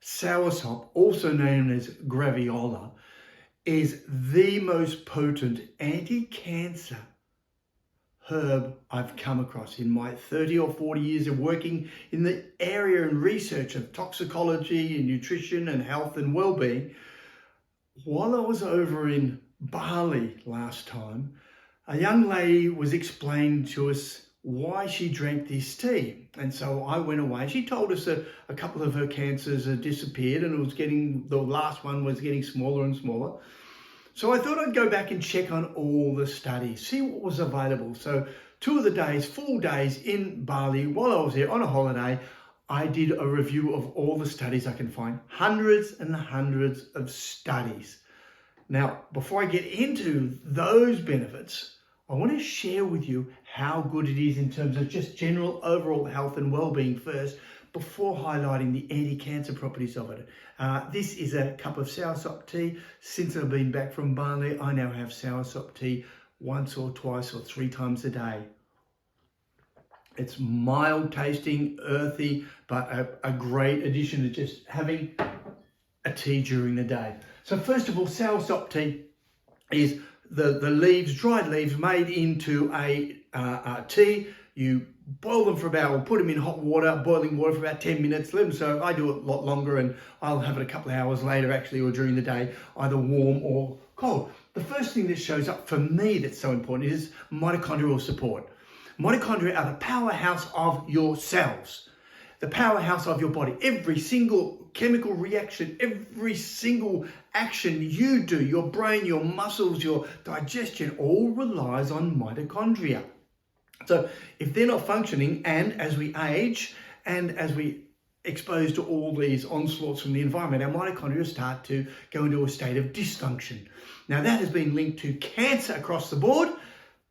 Soursop, also known as graviola, is the most potent anti-cancer herb I've come across in my 30 or 40 years of working in the area and research of toxicology and nutrition and health and well-being. While I was over in Bali last time, a young lady was explaining to us why she drank this tea. And so I went away. She told us that a couple of her cancers had disappeared and the last one was getting smaller and smaller. So I thought I'd go back and check on all the studies, see what was available. So 2 of the days, full days in Bali, while I was there on a holiday, I did a review of all the studies I can find, hundreds and hundreds of studies. Now, before I get into those benefits, I want to share with you how good it is in terms of just general overall health and well-being first, before highlighting the anti-cancer properties of it. This is a cup of soursop tea. Since I've been back from Bali, I now have soursop tea once or twice or 3 times a day. It's mild tasting, earthy, but a great addition to just having a tea during the day. So first of all, soursop tea is the leaves, dried leaves made into a tea. You boil them for or put them in hot water, boiling water for about 10 minutes. Let them soak. I do it a lot longer and I'll have it a couple of hours later actually, or during the day, either warm or cold. The first thing that shows up for me that's so important is mitochondrial support. Mitochondria are the powerhouse of your cells, the powerhouse of your body. Every single chemical reaction, every single action you do, your brain, your muscles, your digestion, all relies on mitochondria. So if they're not functioning, and as we age and as we expose to all these onslaughts from the environment, our mitochondria start to go into a state of dysfunction. Now that has been linked to cancer across the board,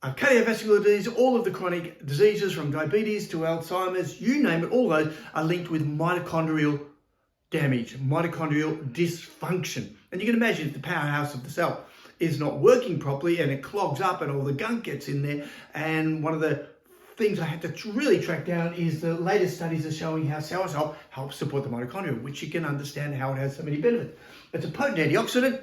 cardiovascular disease, all of the chronic diseases from diabetes to Alzheimer's, you name it, all those are linked with mitochondrial damage, mitochondrial dysfunction. And you can imagine if the powerhouse of the cell is not working properly and it clogs up and all the gunk gets in there. And one of the things I had to really track down is the latest studies are showing how soursop helps support the mitochondria, which you can understand how it has so many benefits. It's a potent antioxidant,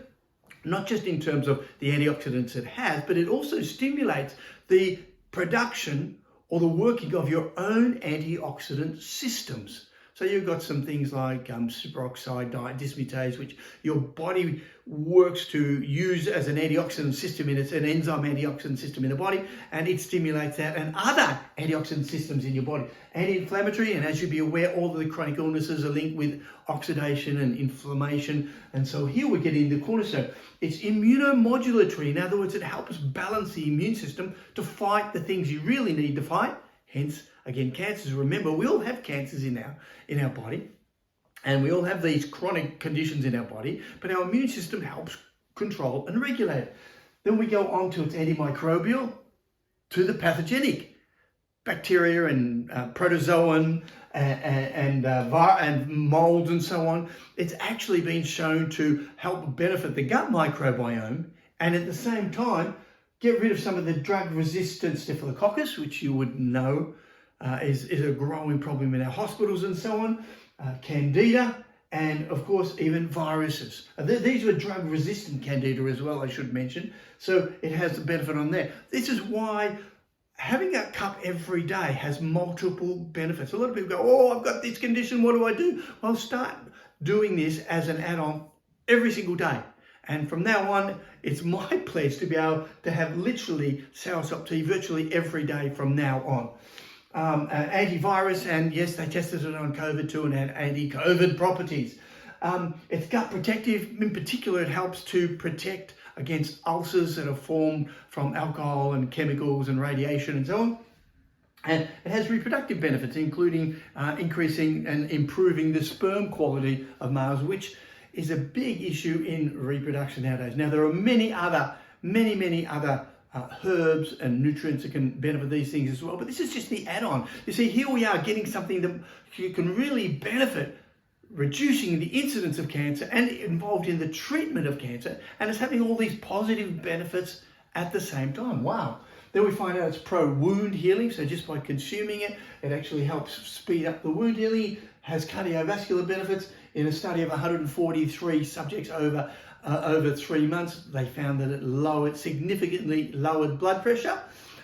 not just in terms of the antioxidants it has, but it also stimulates the production or the working of your own antioxidant systems. So you've got some things like superoxide dismutase, which your body works to use as an antioxidant system it's an enzyme antioxidant system in the body, and it stimulates that and other antioxidant systems in your body. Anti-inflammatory, and as you'll be aware, all of the chronic illnesses are linked with oxidation and inflammation. And so here we're getting the cornerstone. It's immunomodulatory. In other words, it helps balance the immune system to fight the things you really need to fight. Hence, again, cancers. Remember, we all have cancers in our body, and we all have these chronic conditions in our body, but our immune system helps control and regulate it. Then we go on to its antimicrobial, to the pathogenic bacteria and protozoan and molds and so on. It's actually been shown to help benefit the gut microbiome, and at the same time, get rid of some of the drug-resistant staphylococcus, which you would know is a growing problem in our hospitals and so on, candida, and of course even viruses. These were drug-resistant candida as well, I should mention, so it has the benefit on there. This is why having a cup every day has multiple benefits. A lot of people go, oh, I've got this condition, what do I do? Well, start doing this as an add-on every single day. And from now on, it's my pledge to be able to have literally soursop tea virtually every day from now on. Antivirus, and yes, they tested it on COVID too and had anti-COVID properties. It's gut protective. In particular, it helps to protect against ulcers that are formed from alcohol and chemicals and radiation and so on. And it has reproductive benefits, including increasing and improving the sperm quality of males, which is a big issue in reproduction nowadays. Now, there are many other herbs and nutrients that can benefit these things as well, but this is just the add-on. You see, here we are getting something that you can really benefit, reducing the incidence of cancer and involved in the treatment of cancer, and it's having all these positive benefits at the same time. Wow. Then we find out it's pro-wound healing, so just by consuming it, it actually helps speed up the wound healing, has cardiovascular benefits, In a study of 143 subjects over 3 months, they found that it significantly lowered blood pressure.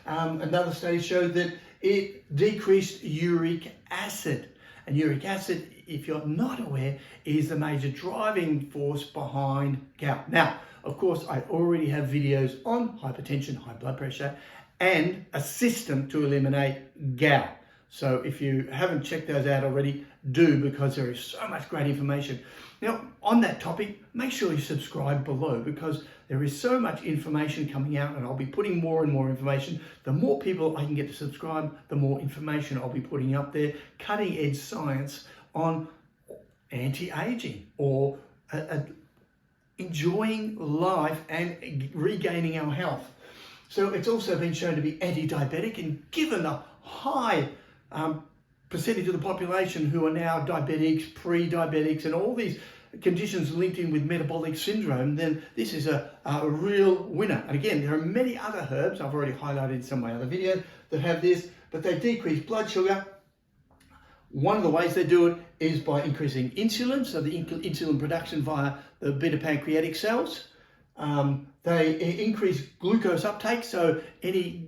Another study showed that it decreased uric acid. And uric acid, if you're not aware, is the major driving force behind gout. Now, of course, I already have videos on hypertension, high blood pressure, and a system to eliminate gout. So if you haven't checked those out already, do, because there is so much great information. Now, on that topic, make sure you subscribe below, because there is so much information coming out, and I'll be putting more and more information. The more people I can get to subscribe, the more information I'll be putting up there. Cutting edge science on anti-aging, or enjoying life and regaining our health. So it's also been shown to be anti-diabetic, and given the high percentage of the population who are now diabetics, pre-diabetics, and all these conditions linked in with metabolic syndrome, then this is a real winner. And again, there are many other herbs, I've already highlighted in some of my other videos, that have this, but they decrease blood sugar. One of the ways they do it is by increasing insulin, so the insulin production via the beta pancreatic cells. They increase glucose uptake, so any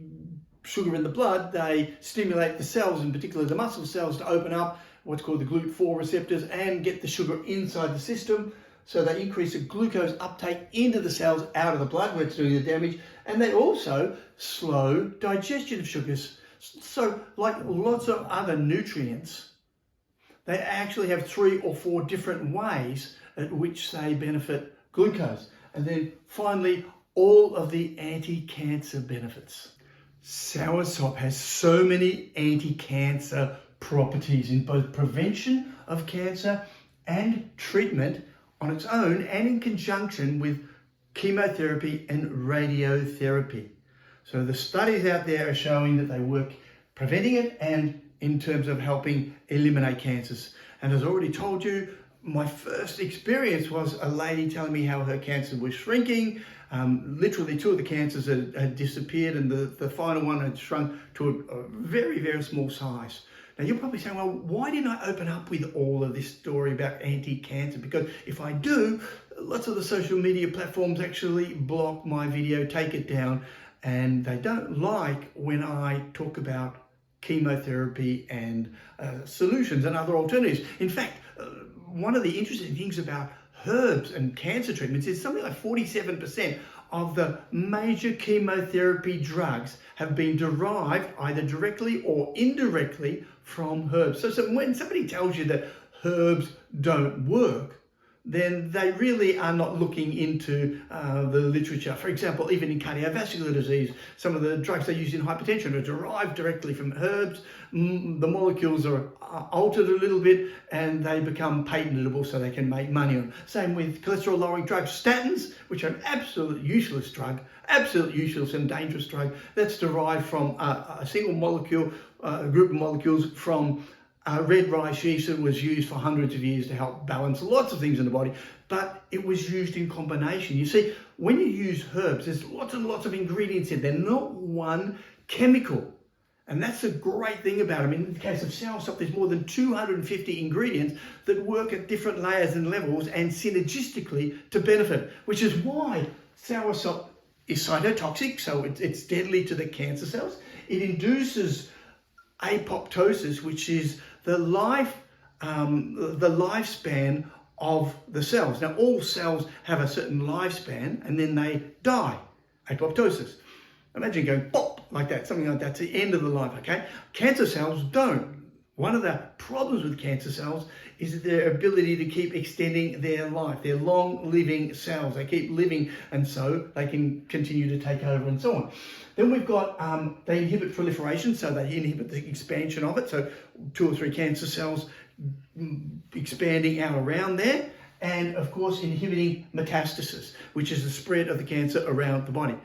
sugar in the blood, they stimulate the cells, in particular the muscle cells, to open up what's called the GLUT4 receptors and get the sugar inside the system. So they increase the glucose uptake into the cells out of the blood where it's doing the damage, and they also slow digestion of sugars. So like lots of other nutrients, they actually have 3 or 4 different ways at which they benefit glucose. And then finally, all of the anti-cancer benefits. Soursop has so many anti-cancer properties in both prevention of cancer and treatment on its own, and in conjunction with chemotherapy and radiotherapy. So the studies out there are showing that they work preventing it and in terms of helping eliminate cancers. And as I already told you, my first experience was a lady telling me how her cancer was shrinking. Literally 2 of the cancers had disappeared, and the final one had shrunk to a very, very small size. Now you're probably saying, well, why didn't I open up with all of this story about anti-cancer? Because if I do, lots of the social media platforms actually block my video, take it down, and they don't like when I talk about chemotherapy and solutions and other alternatives. In fact, one of the interesting things about herbs and cancer treatments is something like 47% of the major chemotherapy drugs have been derived either directly or indirectly from herbs. So when somebody tells you that herbs don't work, then they really are not looking into the literature. For example, even in cardiovascular disease, some of the drugs they use in hypertension are derived directly from herbs. The molecules are altered a little bit and they become patentable so they can make money on. Same with cholesterol lowering drugs. Statins, which are an absolute useless drug, absolute useless and dangerous drug, that's derived from a single molecule, a group of molecules from red rice yeast that was used for hundreds of years to help balance lots of things in the body, but it was used in combination. You see, when you use herbs, there's lots and lots of ingredients in there, not one chemical. And that's the great thing about them. In the case of soursop, there's more than 250 ingredients that work at different layers and levels and synergistically to benefit, which is why soursop is cytotoxic, so it's deadly to the cancer cells. It induces apoptosis, which is the lifespan of the cells. Now, all cells have a certain lifespan and then they die, apoptosis. Imagine going pop like that, something like that, to the end of the life, okay? Cancer cells don't. One of the problems with cancer cells is their ability to keep extending their life. They're long-living cells. They keep living, and so they can continue to take over and so on. Then we've got, they inhibit proliferation, so they inhibit the expansion of it. So 2 or 3 cancer cells expanding out around there. And of course, inhibiting metastasis, which is the spread of the cancer around the body.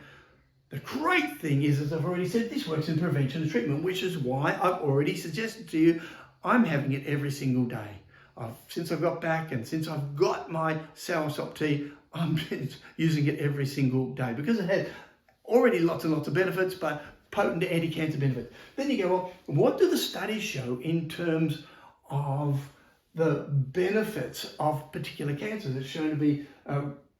The great thing is, as I've already said, this works in prevention and treatment, which is why I've already suggested to you, I'm having it every single day. Since I've got back and since I've got my soursop tea, I'm using it every single day because it has already lots and lots of benefits, but potent anti-cancer benefits. Then you go, well, what do the studies show in terms of the benefits of particular cancers. It's shown to be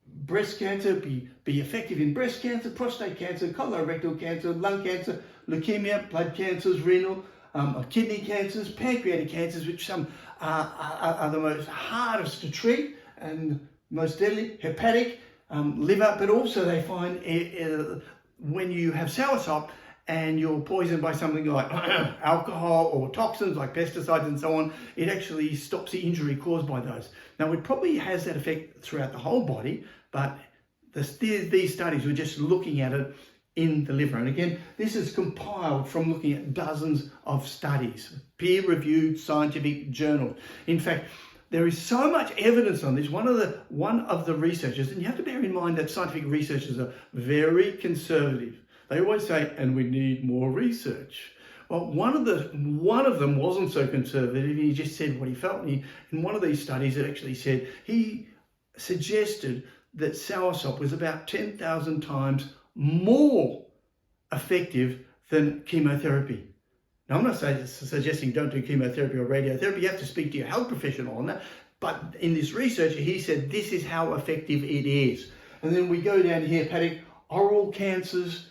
breast cancer, be effective in breast cancer, prostate cancer, colorectal cancer, lung cancer, leukemia, blood cancers, renal, kidney cancers, pancreatic cancers, which some are the most hardest to treat and most deadly, hepatic, liver, but also they find when you have soursop and you're poisoned by something like alcohol or toxins like pesticides and so on, it actually stops the injury caused by those. Now, it probably has that effect throughout the whole body, but these studies were just looking at it in the liver. And again, this is compiled from looking at dozens of studies, peer-reviewed scientific journals. In fact, there is so much evidence on this. One of the researchers, and you have to bear in mind that scientific researchers are very conservative. They always say, and we need more research. Well, one of them wasn't so conservative. He just said what he felt. And in one of these studies, it actually said he suggested that soursop was about 10,000 times more effective than chemotherapy. Now, I'm not suggesting don't do chemotherapy or radiotherapy. You have to speak to your health professional on that. But in this research, he said this is how effective it is. And then we go down here, Paddock, oral cancers,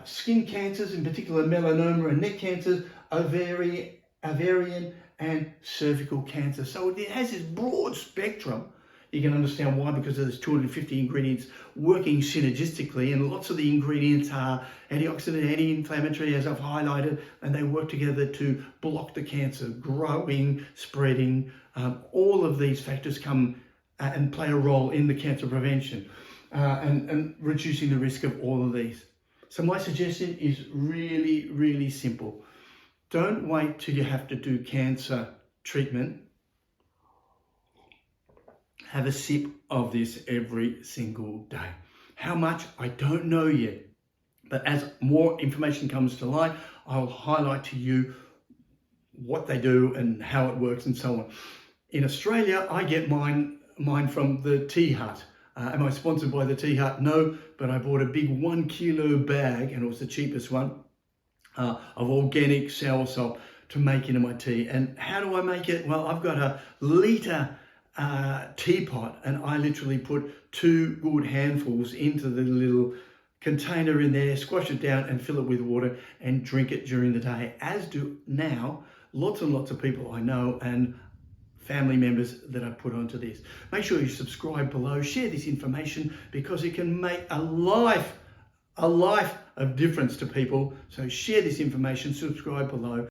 skin cancers, in particular melanoma and neck cancers, ovarian and cervical cancer. So it has this broad spectrum. You can understand why, because there's 250 ingredients working synergistically, and lots of the ingredients are antioxidant, anti-inflammatory, as I've highlighted, and they work together to block the cancer growing, spreading. All of these factors come and play a role in the cancer prevention and reducing the risk of all of these. So my suggestion is really, really simple. Don't wait till you have to do cancer treatment. Have a sip of this every single day. How much? I don't know yet. But as more information comes to light, I'll highlight to you what they do and how it works and so on. In Australia, I get mine from the Tea Hut. Am I sponsored by the Tea Hut? No, but I bought a big 1 kilo bag, and it was the cheapest one, of organic soursop to make into my tea. And how do I make it? Well, I've got a litre teapot, and I literally put 2 good handfuls into the little container in there, squash it down and fill it with water and drink it during the day, as do now lots and lots of people I know and family members that I put onto this. Make sure you subscribe below, share this information, because it can make a life of difference to people. So share this information, subscribe below.